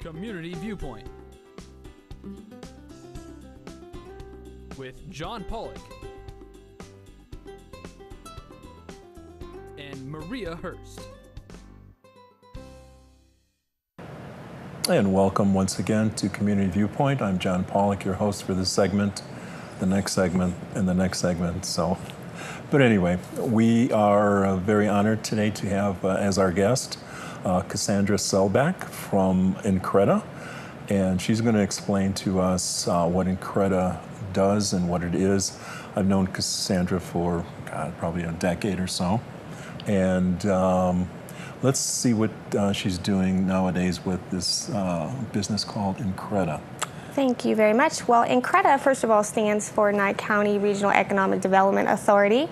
Community Viewpoint with John Pawlak and Maria Hurst. And welcome once again to Community Viewpoint. I'm John Pawlak, your host for this segment, the next segment, and the next segment. But anyway, we are very honored today to have as our guest Cassandra Selbach from Increda, and she's going to explain to us what Increda does and what it is. I've known Cassandra for probably a decade or so, and let's see what she's doing nowadays with this business called Increda. Thank you very much. Well, Increda, first of all, stands for Nye County Regional Economic Development Authority.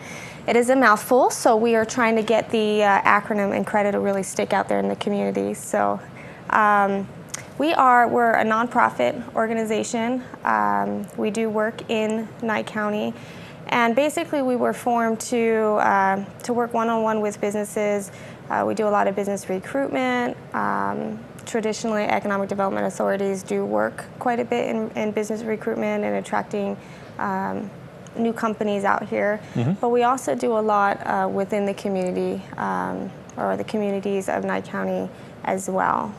It is a mouthful, so we are trying to get the acronym Increda to really stick out there in the community. So we're a nonprofit organization. We do work in Nye County, and basically we were formed to work one-on-one with businesses. We do a lot of business recruitment. Traditionally, economic development authorities do work quite a bit in business recruitment and attracting new companies out here. Mm-hmm. But we also do a lot within the community or the communities of Nye County as well.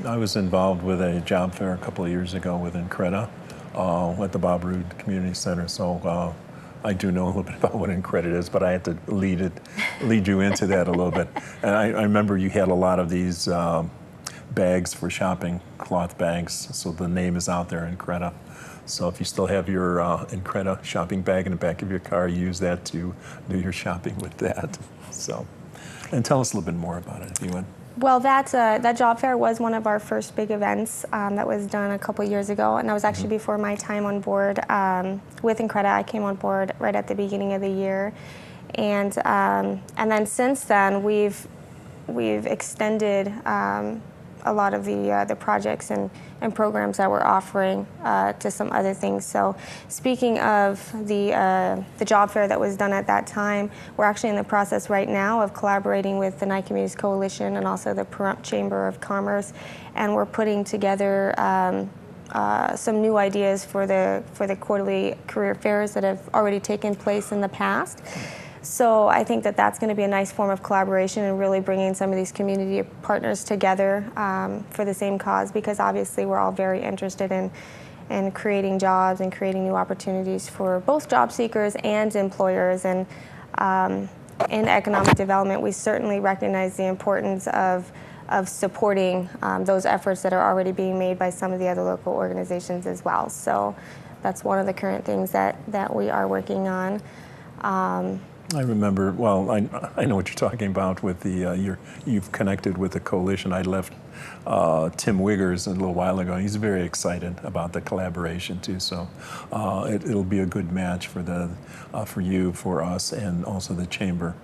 I was involved with a job fair a couple of years ago with Increda at the Bob Roode Community Center. So I do know a little bit about what Increda is, but I had to lead you into that a little bit. And I remember you had a lot of these bags for shopping, cloth bags, so the name is out there, Increda. So if you still have your Increda shopping bag in the back of your car, use that to do your shopping with that. So, and tell us a little bit more about it, if you would. Well, that job fair was one of our first big events that was done a couple years ago, and that was actually before my time on board with Increda. I came on board right at the beginning of the year, and then since then we've extended a lot of the projects and programs that we're offering to some other things. So speaking of the job fair that was done at that time, we're actually in the process right now of collaborating with the Nye Communities Coalition and also the Pahrump Chamber of Commerce, and we're putting together some new ideas for the quarterly career fairs that have already taken place in the past. So I think that that's going to be a nice form of collaboration and really bringing some of these community partners together for the same cause, because obviously we're all very interested in creating jobs and creating new opportunities for both job seekers and employers. And in economic development, we certainly recognize the importance of supporting those efforts that are already being made by some of the other local organizations as well. So that's one of the current things that we are working on. I remember, well, I know what you're talking about with you've connected with the coalition. I left Tim Wiggers a little while ago. He's very excited about the collaboration too, so it'll be a good match for you, for us, and also the chamber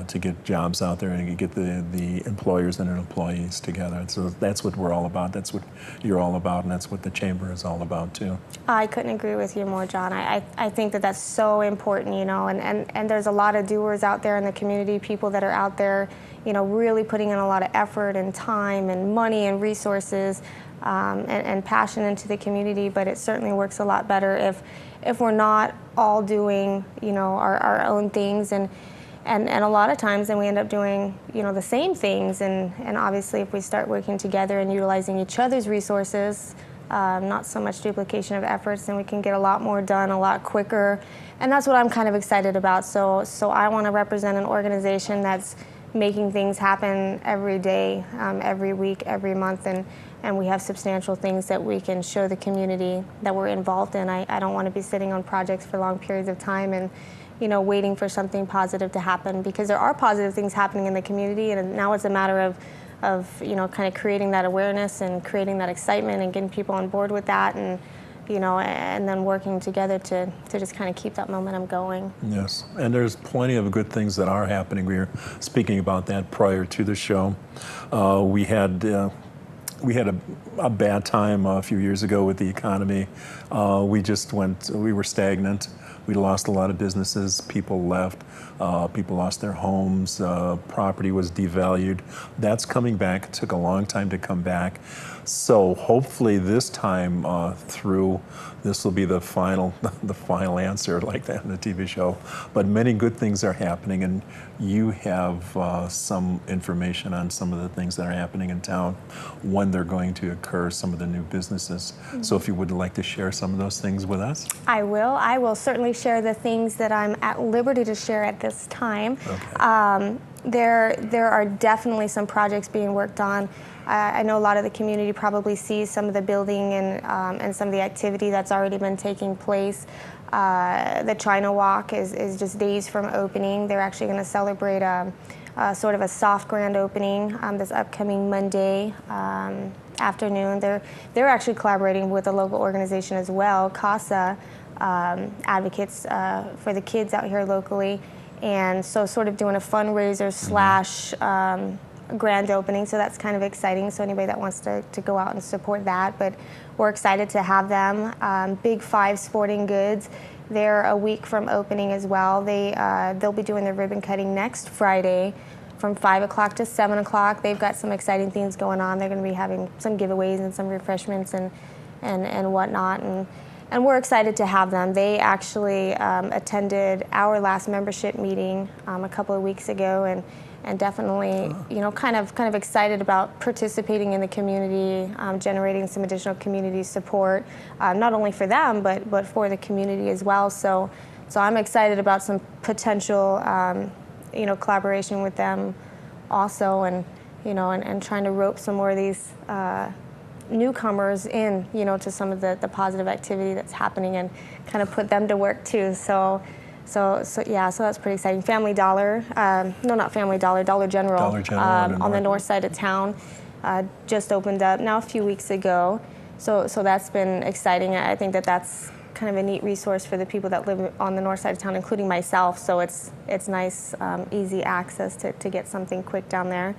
to get jobs out there and get the employers and their employees together. So that's what we're all about. That's what you're all about, and that's what the chamber is all about too. I couldn't agree with you more, John. I think that that's so important, and there's a lot of doers out there in the community, people that are out there, really putting in a lot of effort and time and money and resources and passion into the community, but it certainly works a lot better if we're not all doing, our own things, and a lot of times then we end up doing, the same things, and obviously if we start working together and utilizing each other's resources, not so much duplication of efforts, then we can get a lot more done a lot quicker, and that's what I'm kind of excited about. So I want to represent an organization that's making things happen every day, every week, every month, and we have substantial things that we can show the community that we're involved in. I don't want to be sitting on projects for long periods of time and waiting for something positive to happen, because there are positive things happening in the community, and now it's a matter of kind of creating that awareness and creating that excitement and getting people on board with that, and then working together to just kind of keep that momentum going. Yes, and there's plenty of good things that are happening. We were speaking about that prior to the show. We had a bad time a few years ago with the economy. We were stagnant. We lost a lot of businesses. People left. People lost their homes. Property was devalued. That's coming back. It took a long time to come back. So hopefully this time through, this will be the final answer, like that in the TV show. But many good things are happening, and you have some information on some of the things that are happening in town, when they're going to occur, some of the new businesses. Mm-hmm. So if you would like to share some of those things with us. I will. I will certainly share the things that I'm at liberty to share at this time. Okay. There are definitely some projects being worked on. I know a lot of the community probably sees some of the building and some of the activity that's already been taking place. The China Walk is just days from opening. They're actually going to celebrate sort of a soft grand opening this upcoming Monday afternoon. They're actually collaborating with a local organization as well, CASA, advocates for the kids out here locally, and so sort of doing a fundraiser slash grand opening, so that's kind of exciting. So anybody that wants to go out and support that, but we're excited to have them. Big Five Sporting Goods, they're a week from opening as well. They'll be doing their ribbon cutting next Friday from 5 o'clock to 7 o'clock. They've got some exciting things going on. They're going to be having some giveaways and some refreshments and whatnot, and we're excited to have them. They actually attended our last membership meeting a couple of weeks ago, and definitely, kind of excited about participating in the community, generating some additional community support, not only for them but for the community as well. So I'm excited about some potential, collaboration with them, also, and trying to rope some more of these newcomers in, to some of the positive activity that's happening, and kind of put them to work too. So that's pretty exciting. Family Dollar, not Family Dollar, Dollar General, on the north side of town, just opened up now a few weeks ago. So that's been exciting. I think that's kind of a neat resource for the people that live on the north side of town, including myself. So it's nice, easy access to get something quick down there.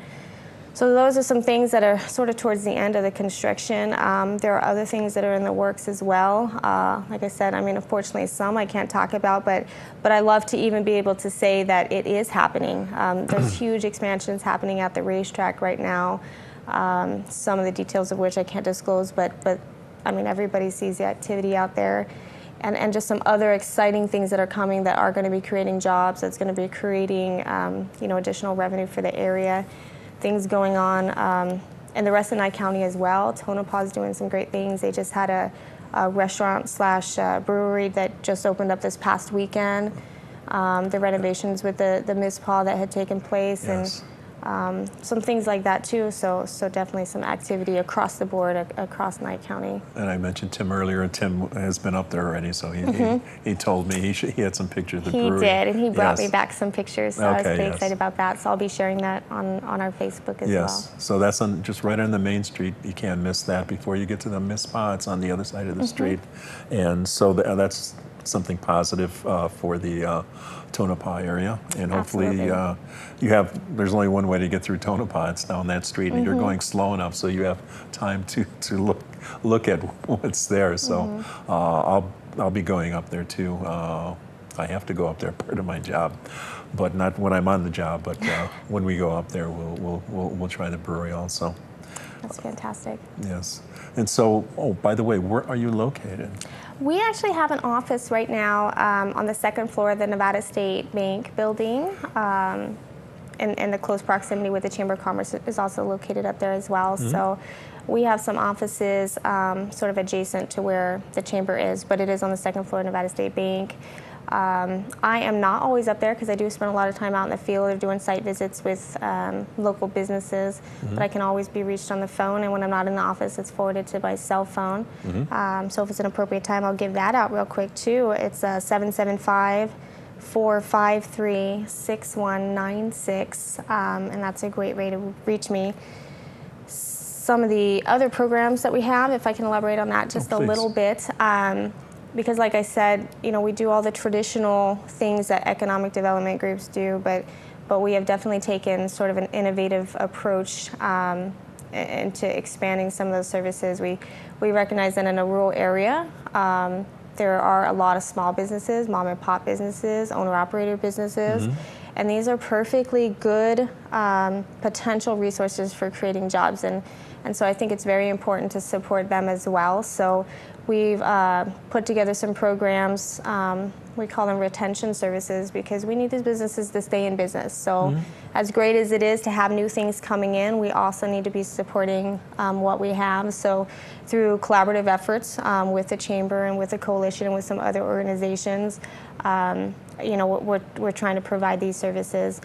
So those are some things that are sort of towards the end of the construction. There are other things that are in the works as well. Like I said, unfortunately some I can't talk about, but I love to even be able to say that it is happening. There's huge expansions happening at the racetrack right now. Some of the details of which I can't disclose, but everybody sees the activity out there. And just some other exciting things that are coming that are going to be creating jobs, that's going to be creating additional revenue for the area. Things going on in the rest of Nye County as well. Tonopah is doing some great things. They just had a restaurant slash brewery that just opened up this past weekend. The renovations with the Miss Paw that had taken place, yes. And some things like that too. So definitely some activity across the board across Nye County. And I mentioned Tim earlier. Tim has been up there already, so he told me he had some pictures of the brewery. He did, and he brought me back some pictures. So I was pretty excited about that. So I'll be sharing that on our Facebook as well. Yes, so that's just right on the main street. You can't miss that before you get to the Miss Paw. It's on the other side of the street, and so that's something positive for the Tonopah area, and hopefully there's only one way to get through Tonopah. It's down that street, and you're going slow enough so you have time to look at what's there. So I'll be going up there too. I have to go up there, part of my job, but not when I'm on the job. But when we go up there, we'll try the brewery also. That's fantastic. Yes. And so, by the way, where are you located? We actually have an office right now on the second floor of the Nevada State Bank building, in the close proximity with the Chamber of Commerce is also located up there as well. Mm-hmm. So we have some offices sort of adjacent to where the Chamber is, but it is on the second floor of Nevada State Bank. I am not always up there because I do spend a lot of time out in the field or doing site visits with local businesses, but I can always be reached on the phone, and when I'm not in the office, it's forwarded to my cell phone. So if it's an appropriate time, I'll give that out real quick too. It's 775-453-6196, and that's a great way to reach me. Some of the other programs that we have, if I can elaborate on that just a little bit. Because like I said, we do all the traditional things that economic development groups do, but we have definitely taken sort of an innovative approach into expanding some of those services. We recognize that in a rural area, there are a lot of small businesses, mom and pop businesses, owner-operator businesses, and these are perfectly good potential resources for creating jobs. And so I think it's very important to support them as well. So we've put together some programs. We call them retention services because we need these businesses to stay in business. So as great as it is to have new things coming in, we also need to be supporting what we have. So through collaborative efforts with the Chamber and with the Coalition and with some other organizations, we're trying to provide these services.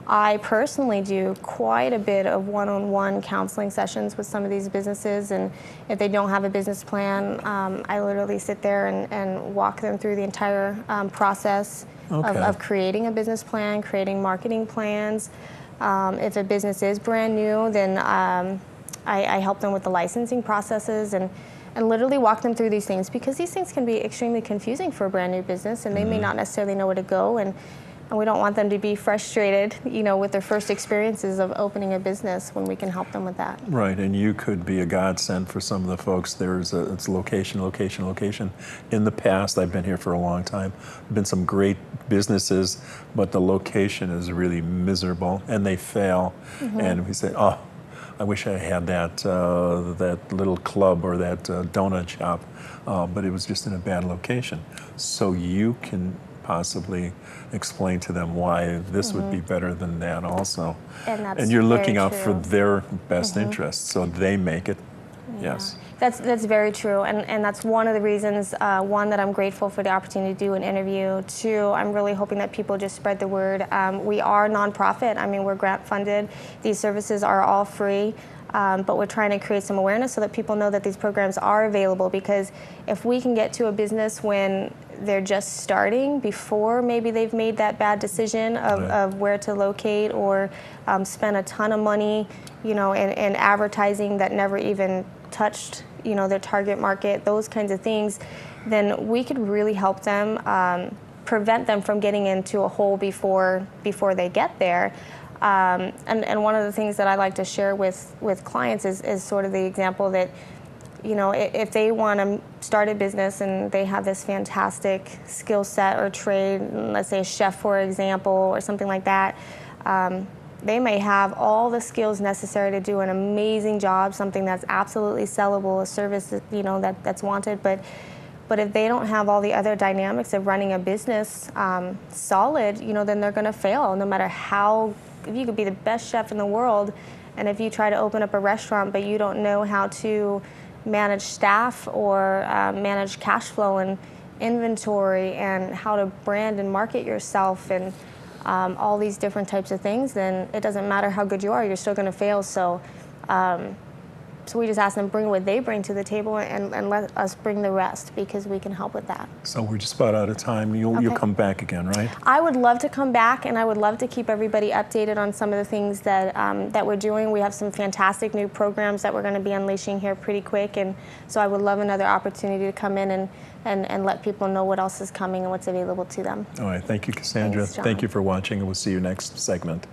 I personally do quite a bit of one-on-one counseling sessions with some of these businesses, and if they don't have a business plan, I literally sit there and walk them through the entire process of creating a business plan, creating marketing plans. If a business is brand new, then I help them with the licensing processes and literally walk them through these things, because these things can be extremely confusing for a brand new business, and they may not necessarily know where to go, and we don't want them to be frustrated, with their first experiences of opening a business when we can help them with that. Right, and you could be a godsend for some of the folks. It's location. In the past, I've been here for a long time, been some great businesses, but the location is really miserable, and they fail. And we say, oh, I wish I had that little club or that donut shop, but it was just in a bad location. So you can possibly explain to them why this would be better than that also. And you're looking out for their best interests, so they make it. Yes. That's very true, and that's one of the reasons, one, that I'm grateful for the opportunity to do an interview. Two, I'm really hoping that people just spread the word. We are nonprofit. I mean, we're grant funded. These services are all free. But we're trying to create some awareness so that people know that these programs are available, because if we can get to a business when they're just starting, before maybe they've made that bad decision of where to locate, or spend a ton of money, in advertising that never even touched, their target market, those kinds of things, then we could really help them, prevent them from getting into a hole before they get there. And one of the things that I like to share with clients is sort of the example that, if they want to start a business and they have this fantastic skill set or trade, let's say a chef, for example, or something like that, they may have all the skills necessary to do an amazing job, something that's absolutely sellable, a service that, that's wanted, but if they don't have all the other dynamics of running a business solid, then they're going to fail, no matter how. If you could be the best chef in the world, and if you try to open up a restaurant but you don't know how to manage staff or manage cash flow and inventory and how to brand and market yourself and all these different types of things, then it doesn't matter how good you are, you're still going to fail. So we just ask them bring what they bring to the table and let us bring the rest, because we can help with that. So we're just about out of time. You'll come back again, right? I would love to come back, and I would love to keep everybody updated on some of the things that we're doing. We have some fantastic new programs that we're going to be unleashing here pretty quick, and so I would love another opportunity to come in and let people know what else is coming and what's available to them. All right, thank you, Cassandra. Thanks, John. Thank you for watching, and we'll see you next segment.